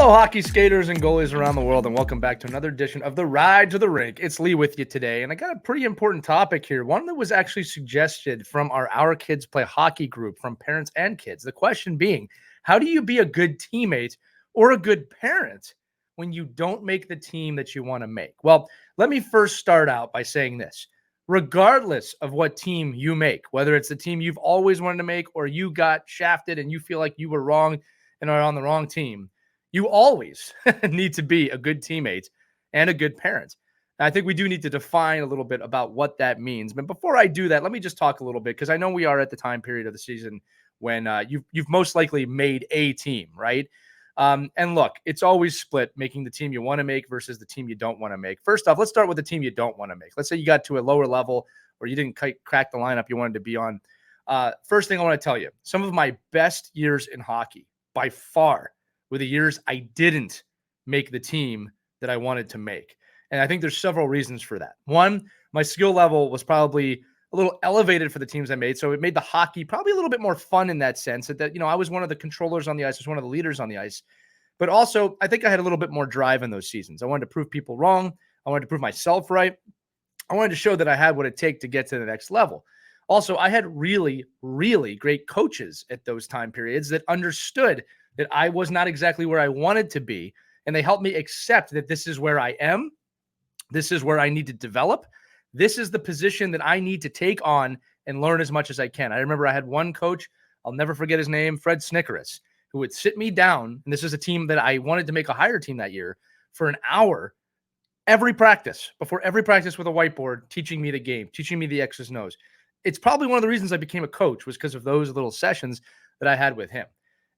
Hello, hockey skaters and goalies around the world, and welcome back to another edition of the Ride to the Rink. It's Lee with you today, and I got a pretty important topic here, one that was actually suggested from our Kids Play Hockey group from parents and kids. The question being, how do you be a good teammate or a good parent when you don't make the team that you want to make? Well, let me first start out by saying this. Regardless of what team you make, whether it's the team you've always wanted to make or you got shafted and you feel like you were wrong and are on the wrong team, you always need to be a good teammate and a good parent. And I think we do need to define a little bit about what that means. But before I do that, let me just talk a little bit, because I know we are at the time period of the season when you've most likely made a team, right? And look, it's always split, making the team you want to make versus the team you don't want to make. First off, let's start with the team you don't want to make. Let's say you got to a lower level or you didn't crack the lineup you wanted to be on. First thing I want to tell you, some of my best years in hockey by far were the years I didn't make the team that I wanted to make. And I think there's several reasons for that. One, my skill level was probably a little elevated for the teams I made. So it made the hockey probably a little bit more fun in that sense that, I was one of the controllers on the ice, I was one of the leaders on the ice. But also, I think I had a little bit more drive in those seasons. I wanted to prove people wrong. I wanted to prove myself right. I wanted to show that I had what it takes to get to the next level. Also, I had really, really great coaches at those time periods that understood that I was not exactly where I wanted to be. And they helped me accept that this is where I am. This is where I need to develop. This is the position that I need to take on and learn as much as I can. I remember I had one coach, I'll never forget his name, Fred Snickeris, who would sit me down. And this is a team that I wanted to make a higher team that year, for an hour before every practice with a whiteboard, teaching me the game, teaching me the X's and O's. It's probably one of the reasons I became a coach, was because of those little sessions that I had with him.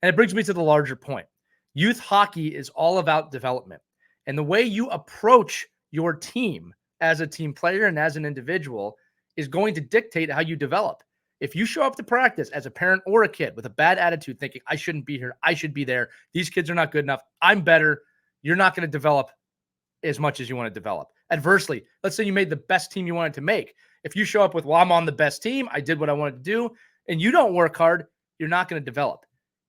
And it brings me to the larger point. Youth hockey is all about development. And the way you approach your team as a team player and as an individual is going to dictate how you develop. If you show up to practice as a parent or a kid with a bad attitude, thinking, I shouldn't be here, I should be there, these kids are not good enough, I'm better, you're not going to develop as much as you want to develop. Adversely, let's say you made the best team you wanted to make. If you show up with, well, I'm on the best team, I did what I wanted to do, and you don't work hard, you're not going to develop.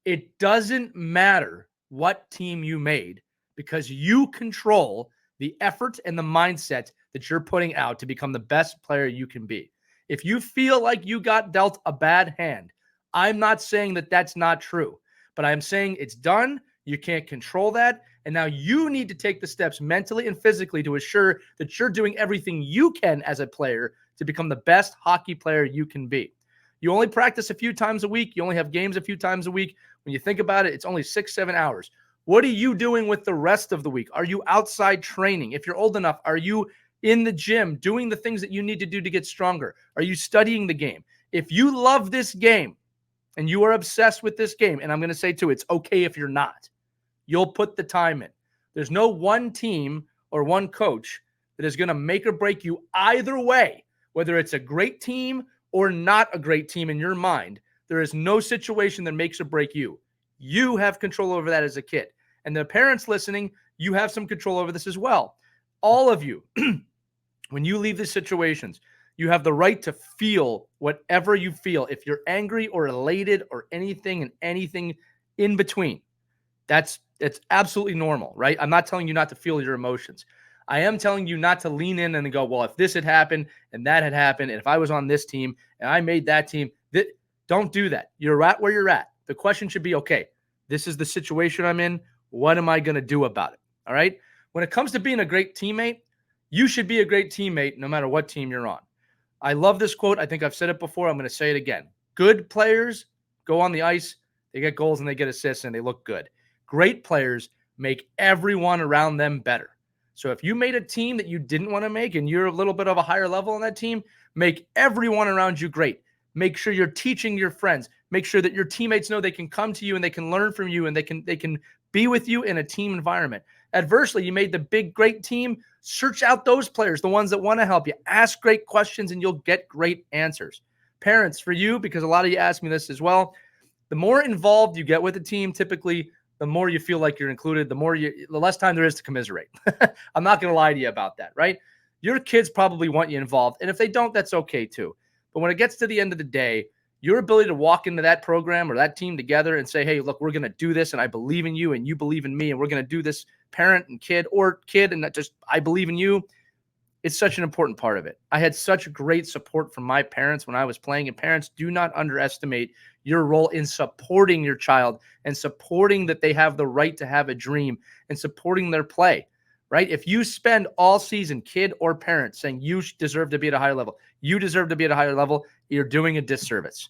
It doesn't matter what team you made, because you control the effort and the mindset that you're putting out to become the best player you can be. If you feel like you got dealt a bad hand, I'm not saying that that's not true, but I'm saying it's done. You can't control that. And now you need to take the steps mentally and physically to assure that you're doing everything you can as a player to become the best hockey player you can be. You only practice a few times a week. You only have games a few times a week. When you think about it, it's only 6-7 hours. What are you doing with the rest of the week? Are you outside training? If you're old enough, are you in the gym doing the things that you need to do to get stronger? Are you studying the game? If you love this game and you are obsessed with this game, and I'm going to say too, it's okay if you're not, you'll put the time in. There's no one team or one coach that is going to make or break you either way, whether it's a great team or not a great team in your mind. There is no situation that makes or break you. You have control over that as a kid. And the parents listening, you have some control over this as well. All of you, when you leave these situations, you have the right to feel whatever you feel. If you're angry or elated or anything in between, that's absolutely normal, right? I'm not telling you not to feel your emotions. I am telling you not to lean in and go, well, if this had happened and that had happened, and if I was on this team and I made that team, don't do that. You're at where you're at. The question should be, okay, this is the situation I'm in. What am I going to do about it? All right. When it comes to being a great teammate, you should be a great teammate no matter what team you're on. I love this quote. I think I've said it before. I'm going to say it again. Good players go on the ice, they get goals and they get assists and they look good. Great players make everyone around them better. So if you made a team that you didn't want to make and you're a little bit of a higher level on that team, make everyone around you great. Make sure you're teaching your friends. Make sure that your teammates know they can come to you and they can learn from you and they can be with you in a team environment. Adversely, you made the big, great team. Search out those players, the ones that want to help you. Ask great questions and you'll get great answers. Parents, for you, because a lot of you ask me this as well, the more involved you get with the team, typically, the more you feel like you're included, the less time there is to commiserate. I'm not going to lie to you about that, right? Your kids probably want you involved. And if they don't, that's okay too. But when it gets to the end of the day, Your ability to walk into that program or that team together and say, hey, look, we're going to do this, and I believe in you, and you believe in me, and we're going to do this, parent and kid, or kid, and not just I believe in you. It's such an important part of it. I had such great support from my parents when I was playing, and parents, do not underestimate your role in supporting your child and supporting that they have the right to have a dream and supporting their play, right? If you spend all season, kid or parent, saying you deserve to be at a higher level, you deserve to be at a higher level, you're doing a disservice.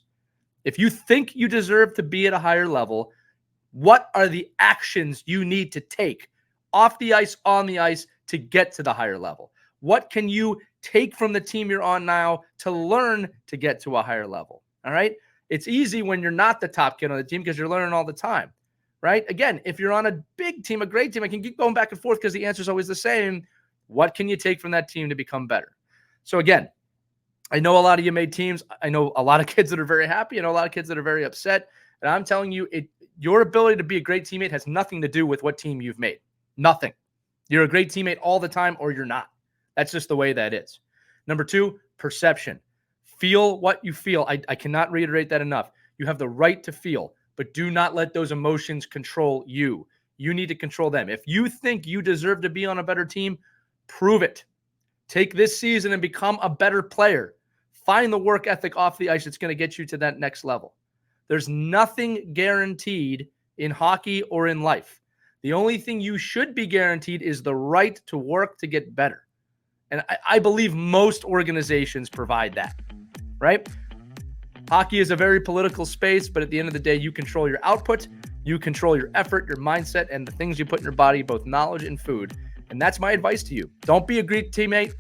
If you think you deserve to be at a higher level, what are the actions you need to take off the ice, on the ice, to get to the higher level? What can you take from the team you're on now to learn to get to a higher level? All right. It's easy when you're not the top kid on the team because you're learning all the time, right? Again, if you're on a big team, a great team, I can keep going back and forth because the answer is always the same. What can you take from that team to become better? So again, I know a lot of you made teams. I know a lot of kids that are very happy. I know a lot of kids that are very upset. And I'm telling you, your ability to be a great teammate has nothing to do with what team you've made. Nothing. You're a great teammate all the time, or you're not. That's just the way that is. Number 2, perception. Feel what you feel. I cannot reiterate that enough. You have the right to feel, but do not let those emotions control you. You need to control them. If you think you deserve to be on a better team, prove it. Take this season and become a better player. Find the work ethic off the ice that's going to get you to that next level. There's nothing guaranteed in hockey or in life. The only thing you should be guaranteed is the right to work to get better. And I believe most organizations provide that, right? Hockey is a very political space, but at the end of the day, you control your output, you control your effort, your mindset, and the things you put in your body, both knowledge and food. And that's my advice to you. Don't be a great teammate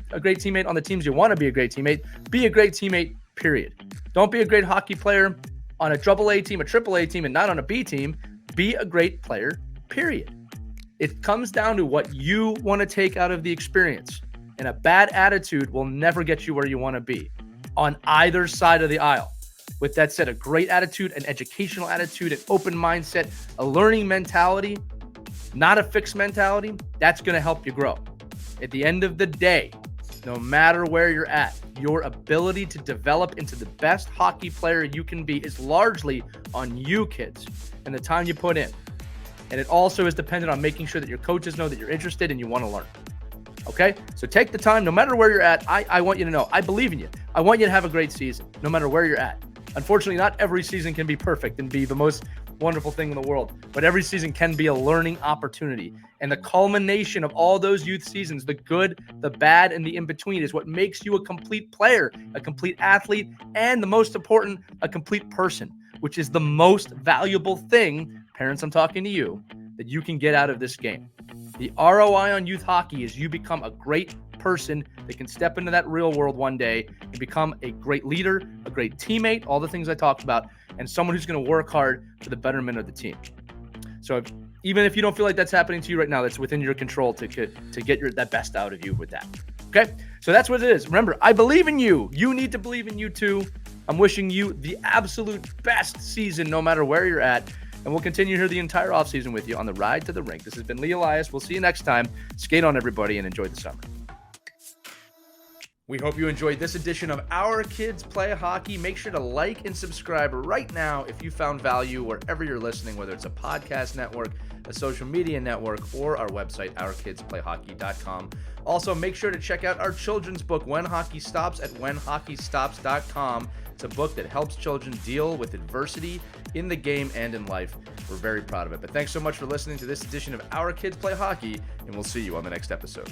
on the teams you want to be a great teammate. Be a great teammate, period. Don't be a great hockey player on a AA team, a AAA team, and not on a B team. Be a great player, period. It comes down to what you want to take out of the experience. And a bad attitude will never get you where you want to be on either side of the aisle. With that said, a great attitude, an educational attitude, an open mindset, a learning mentality, not a fixed mentality, that's going to help you grow. At the end of the day, no matter where you're at, your ability to develop into the best hockey player you can be is largely on you, kids, and the time you put in. And it also is dependent on making sure that your coaches know that you're interested and you want to learn. Okay? So take the time, no matter where you're at. I want you to know, I believe in you. I want you to have a great season, no matter where you're at. Unfortunately, not every season can be perfect and be the most wonderful thing in the world, but every season can be a learning opportunity. And the culmination of all those youth seasons, the good, the bad, and the in-between, is what makes you a complete player, a complete athlete, and the most important, a complete person, which is the most valuable thing, parents, I'm talking to you, that you can get out of this game. The ROI on youth hockey is you become a great person that can step into that real world one day and become a great leader, a great teammate, all the things I talked about, and someone who's going to work hard for the betterment of the team. So even if you don't feel like that's happening to you right now, that's within your control to get that best out of you with that. Okay? So that's what it is. Remember, I believe in you. You need to believe in you too. I'm wishing you the absolute best season no matter where you're at. And we'll continue here the entire offseason with you on the Ride to the Rink. This has been Lee Elias. We'll see you next time. Skate on, everybody, and enjoy the summer. We hope you enjoyed this edition of Our Kids Play Hockey. Make sure to like and subscribe right now if you found value wherever you're listening, whether it's a podcast network, a social media network, or our website, ourkidsplayhockey.com. Also, make sure to check out our children's book, When Hockey Stops, at whenhockeystops.com. It's a book that helps children deal with adversity in the game and in life. We're very proud of it. But thanks so much for listening to this edition of Our Kids Play Hockey, and we'll see you on the next episode.